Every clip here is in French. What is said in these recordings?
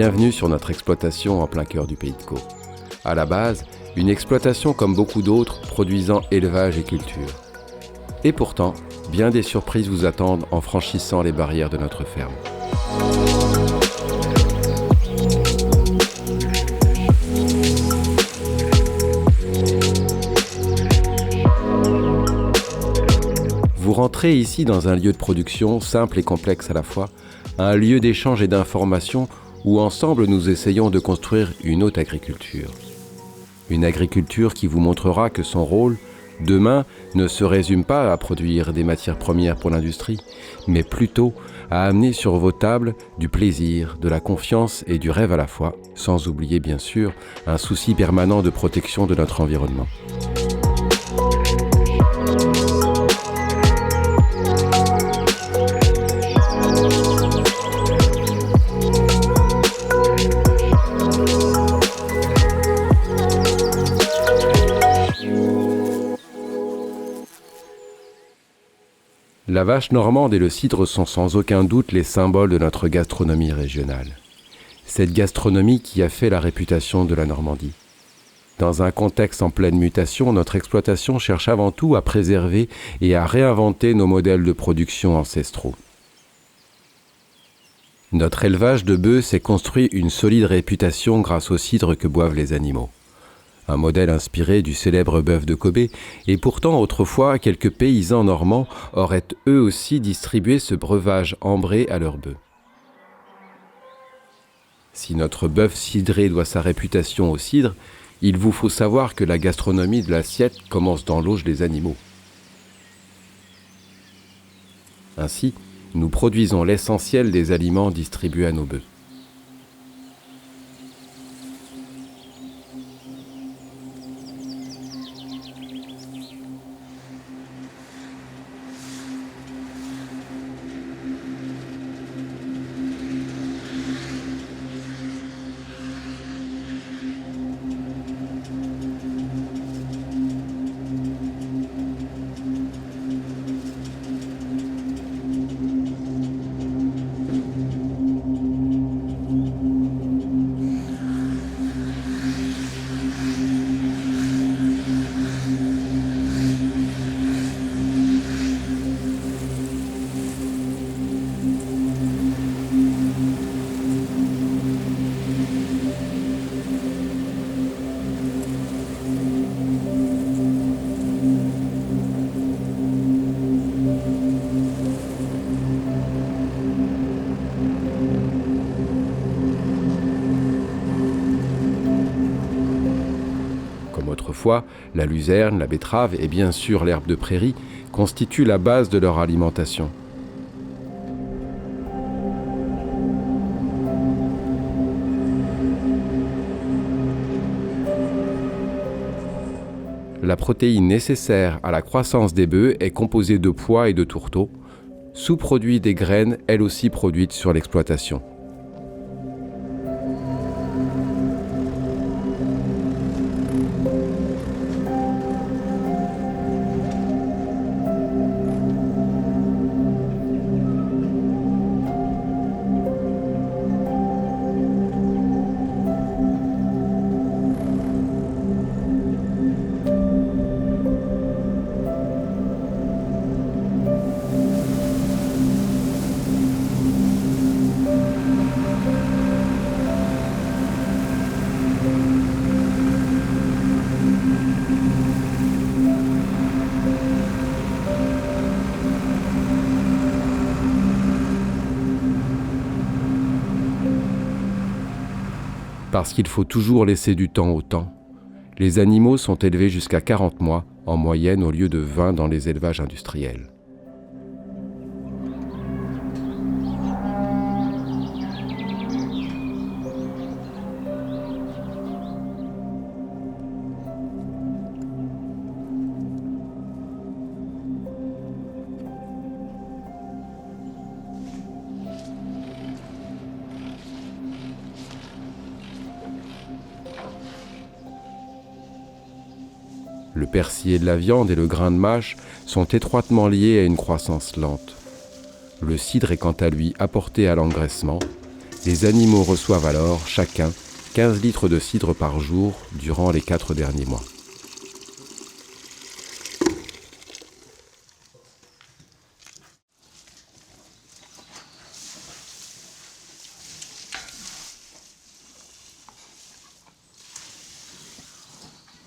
Bienvenue sur notre exploitation en plein cœur du Pays de Caux. À la base, une exploitation comme beaucoup d'autres, produisant élevage et culture. Et pourtant, bien des surprises vous attendent en franchissant les barrières de notre ferme. Vous rentrez ici dans un lieu de production simple et complexe à la fois, un lieu d'échange et d'information où ensemble nous essayons de construire une haute agriculture. Une agriculture qui vous montrera que son rôle, demain, ne se résume pas à produire des matières premières pour l'industrie, mais plutôt à amener sur vos tables du plaisir, de la confiance et du rêve à la fois, sans oublier bien sûr un souci permanent de protection de notre environnement. La vache normande et le cidre sont sans aucun doute les symboles de notre gastronomie régionale. Cette gastronomie qui a fait la réputation de la Normandie. Dans un contexte en pleine mutation, notre exploitation cherche avant tout à préserver et à réinventer nos modèles de production ancestraux. Notre élevage de bœufs s'est construit une solide réputation grâce au cidre que boivent les animaux. Un modèle inspiré du célèbre bœuf de Kobe, et pourtant autrefois quelques paysans normands auraient eux aussi distribué ce breuvage ambré à leurs bœufs. Si notre bœuf cidré doit sa réputation au cidre, il vous faut savoir que la gastronomie de l'assiette commence dans l'auge des animaux. Ainsi, nous produisons l'essentiel des aliments distribués à nos bœufs. Autrefois, la luzerne, la betterave et bien sûr l'herbe de prairie constituent la base de leur alimentation. La protéine nécessaire à la croissance des bœufs est composée de pois et de tourteaux, sous-produits des graines, elles aussi produites sur l'exploitation. Parce qu'il faut toujours laisser du temps au temps, les animaux sont élevés jusqu'à 40 mois en moyenne au lieu de 20 dans les élevages industriels. Le persillé de la viande et le grain de mâche sont étroitement liés à une croissance lente. Le cidre est quant à lui apporté à l'engraissement, Les animaux reçoivent alors, chacun, 15 litres de cidre par jour durant les 4 derniers mois.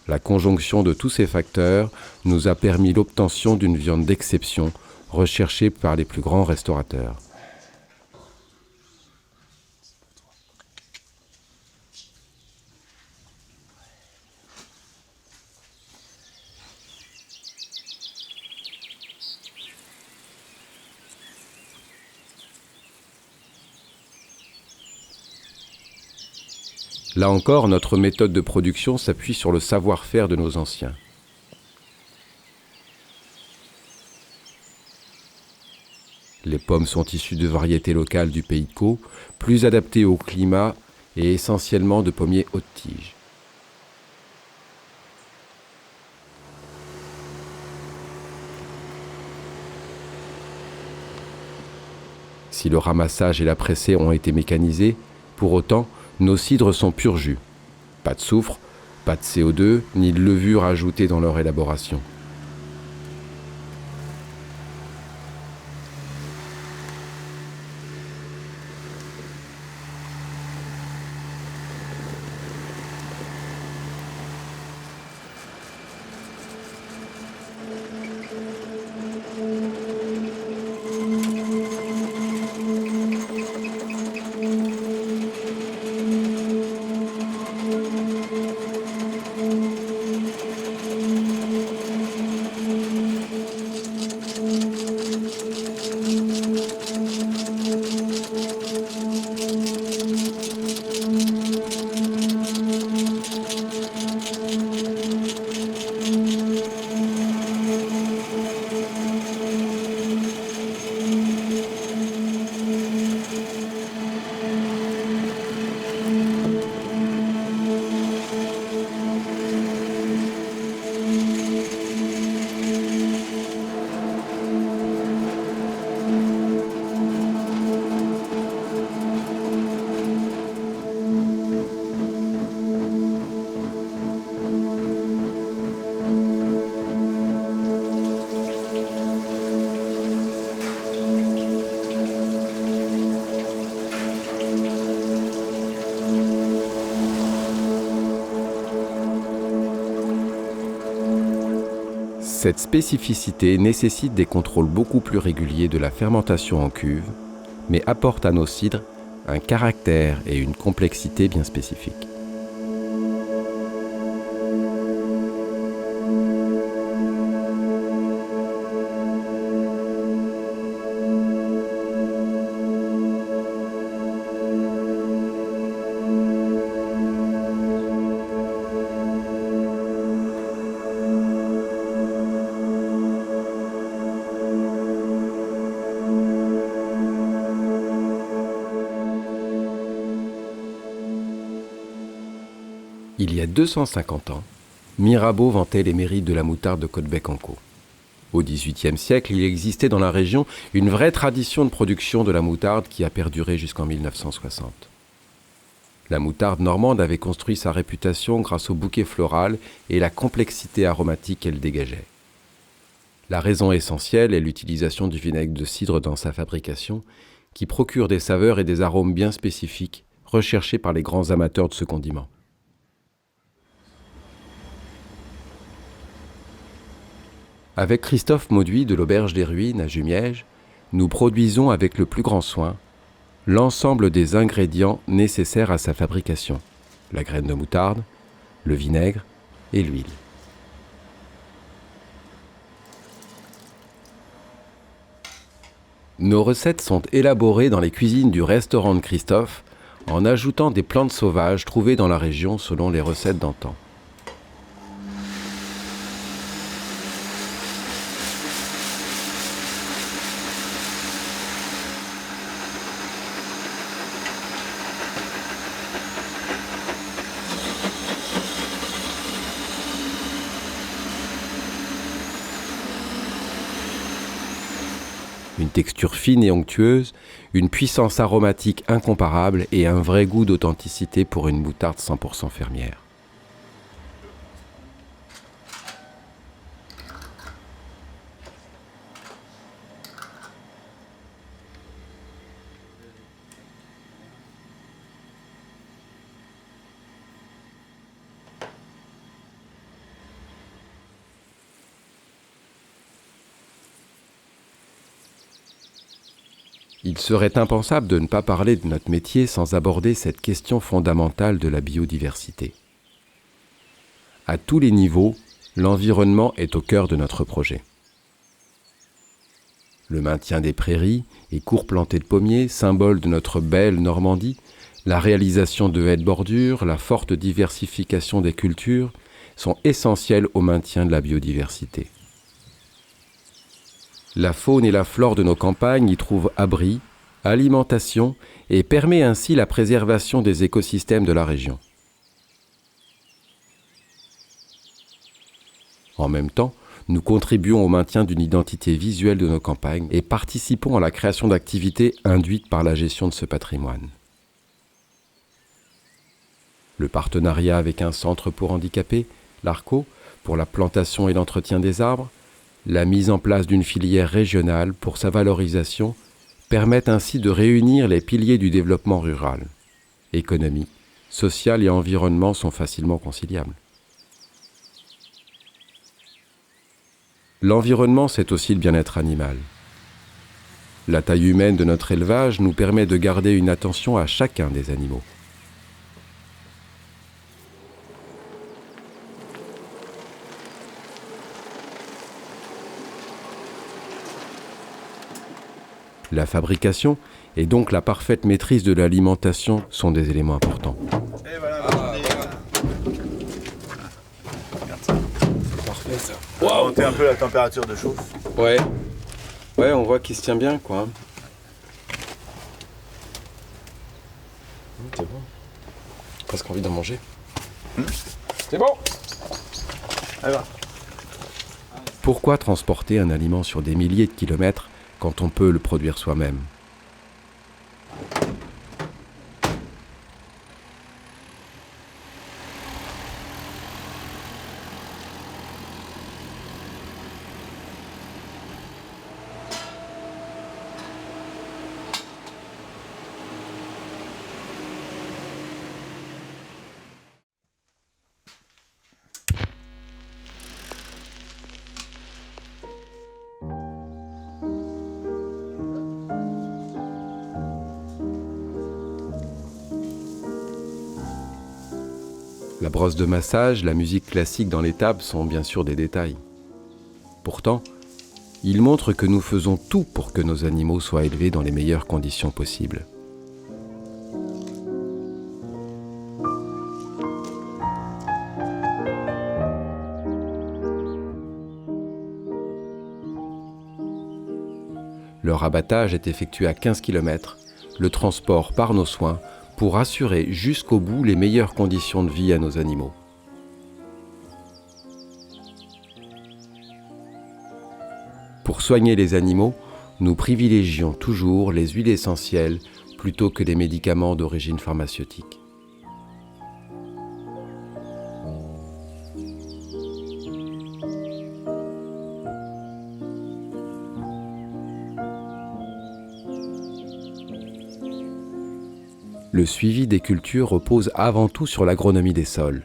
La conjonction de tous ces facteurs nous a permis l'obtention d'une viande d'exception recherchée par les plus grands restaurateurs. Là encore, notre méthode de production s'appuie sur le savoir-faire de nos anciens. Les pommes sont issues de variétés locales du pays de Caux, plus adaptées au climat et essentiellement de pommiers haute tige. Si le ramassage et la pressée ont été mécanisés, pour autant, nos cidres sont pur jus. Pas de soufre, pas de CO2, ni de levure ajoutée dans leur élaboration. Cette spécificité nécessite des contrôles beaucoup plus réguliers de la fermentation en cuve, mais apporte à nos cidres un caractère et une complexité bien spécifiques. Il y a 250 ans, Mirabeau vantait les mérites de la moutarde de Caudebec-en-Caux. Au XVIIIe siècle, il existait dans la région une vraie tradition de production de la moutarde qui a perduré jusqu'en 1960. La moutarde normande avait construit sa réputation grâce au bouquet floral et la complexité aromatique qu'elle dégageait. La raison essentielle est l'utilisation du vinaigre de cidre dans sa fabrication, qui procure des saveurs et des arômes bien spécifiques, recherchés par les grands amateurs de ce condiment. Avec Christophe Mauduit de l'Auberge des Ruines à Jumièges, nous produisons avec le plus grand soin l'ensemble des ingrédients nécessaires à sa fabrication, la graine de moutarde, le vinaigre et l'huile. Nos recettes sont élaborées dans les cuisines du restaurant de Christophe en ajoutant des plantes sauvages trouvées dans la région selon les recettes d'antan. Une texture fine et onctueuse, une puissance aromatique incomparable et un vrai goût d'authenticité pour une moutarde 100% fermière. Il serait impensable de ne pas parler de notre métier sans aborder cette question fondamentale de la biodiversité. À tous les niveaux, l'environnement est au cœur de notre projet. Le maintien des prairies et cours plantés de pommiers, symbole de notre belle Normandie, la réalisation de haies de bordure, la forte diversification des cultures sont essentiels au maintien de la biodiversité. La faune et la flore de nos campagnes y trouvent abri, alimentation et permet ainsi la préservation des écosystèmes de la région. En même temps, nous contribuons au maintien d'une identité visuelle de nos campagnes et participons à la création d'activités induites par la gestion de ce patrimoine. Le partenariat avec un centre pour handicapés, l'ARCO, pour la plantation et l'entretien des arbres, la mise en place d'une filière régionale pour sa valorisation permettent ainsi de réunir les piliers du développement rural. Économie, social et environnement sont facilement conciliables. L'environnement, c'est aussi le bien-être animal. La taille humaine de notre élevage nous permet de garder une attention à chacun des animaux. La fabrication et donc la parfaite maîtrise de l'alimentation sont des éléments importants. Et voilà, regarde ça. C'est parfait ça. On va monter un peu la température de chauffe. Ouais, on voit qu'il se tient bien quoi. C'est bon. Presque envie d'en manger. C'est bon. Allez, va. Pourquoi transporter un aliment sur des milliers de kilomètres quand on peut le produire soi-même ? La brosse de massage, la musique classique dans les tables sont bien sûr des détails. Pourtant, ils montrent que nous faisons tout pour que nos animaux soient élevés dans les meilleures conditions possibles. Leur abattage est effectué à 15 km, le transport par nos soins pour assurer jusqu'au bout les meilleures conditions de vie à nos animaux. Pour soigner les animaux, nous privilégions toujours les huiles essentielles plutôt que les médicaments d'origine pharmaceutique. Le suivi des cultures repose avant tout sur l'agronomie des sols.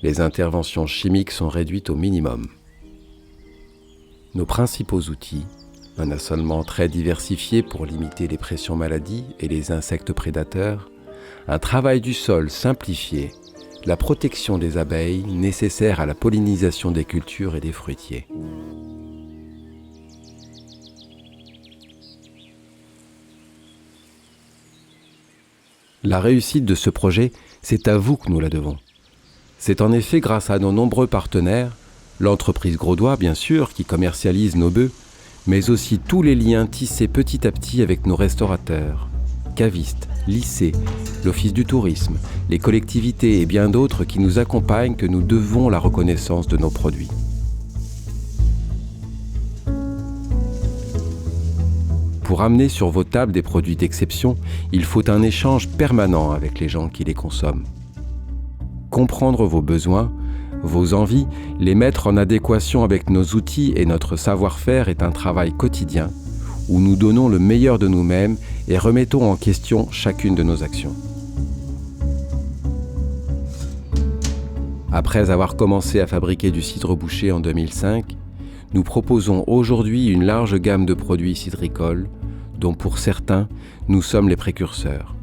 Les interventions chimiques sont réduites au minimum. Nos principaux outils, un assolement très diversifié pour limiter les pressions maladies et les insectes prédateurs, un travail du sol simplifié, la protection des abeilles nécessaire à la pollinisation des cultures et des fruitiers. La réussite de ce projet, c'est à vous que nous la devons. C'est en effet grâce à nos nombreux partenaires, l'entreprise Grosdois bien sûr qui commercialise nos bœufs, mais aussi tous les liens tissés petit à petit avec nos restaurateurs, cavistes, lycées, l'Office du tourisme, les collectivités et bien d'autres qui nous accompagnent que nous devons la reconnaissance de nos produits. Pour amener sur vos tables des produits d'exception, il faut un échange permanent avec les gens qui les consomment. Comprendre vos besoins, vos envies, les mettre en adéquation avec nos outils et notre savoir-faire est un travail quotidien où nous donnons le meilleur de nous-mêmes et remettons en question chacune de nos actions. Après avoir commencé à fabriquer du cidre bouché en 2005, nous proposons aujourd'hui une large gamme de produits cidricoles dont pour certains, nous sommes les précurseurs.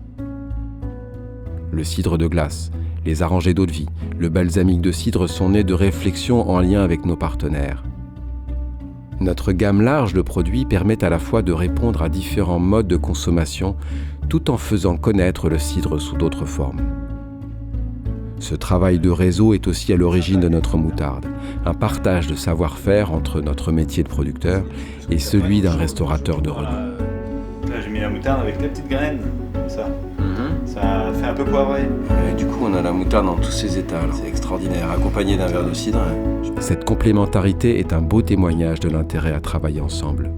Le cidre de glace, les arrangés d'eau de vie, le balsamique de cidre sont nés de réflexions en lien avec nos partenaires. Notre gamme large de produits permet à la fois de répondre à différents modes de consommation tout en faisant connaître le cidre sous d'autres formes. Ce travail de réseau est aussi à l'origine de notre moutarde, un partage de savoir-faire entre notre métier de producteur et celui d'un restaurateur de renom. Là, j'ai mis la moutarde avec les petites graines, comme ça. Ça fait un peu poivré. Et du coup, on a la moutarde dans tous ses états. C'est extraordinaire, accompagné d'un verre de cidre. Cette complémentarité est un beau témoignage de l'intérêt à travailler ensemble.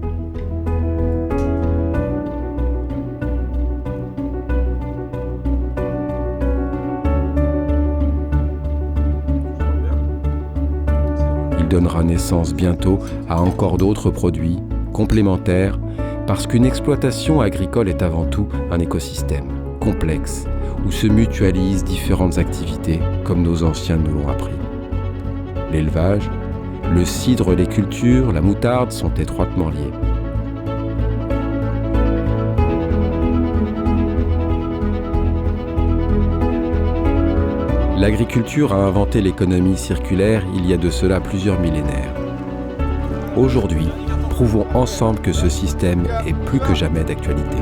Il donnera naissance bientôt à encore d'autres produits complémentaires, parce qu'une exploitation agricole est avant tout un écosystème complexe où se mutualisent différentes activités comme nos anciens nous l'ont appris. L'élevage, le cidre, les cultures, la moutarde sont étroitement liés. L'agriculture a inventé l'économie circulaire il y a de cela plusieurs millénaires. Aujourd'hui, prouvons ensemble que ce système est plus que jamais d'actualité.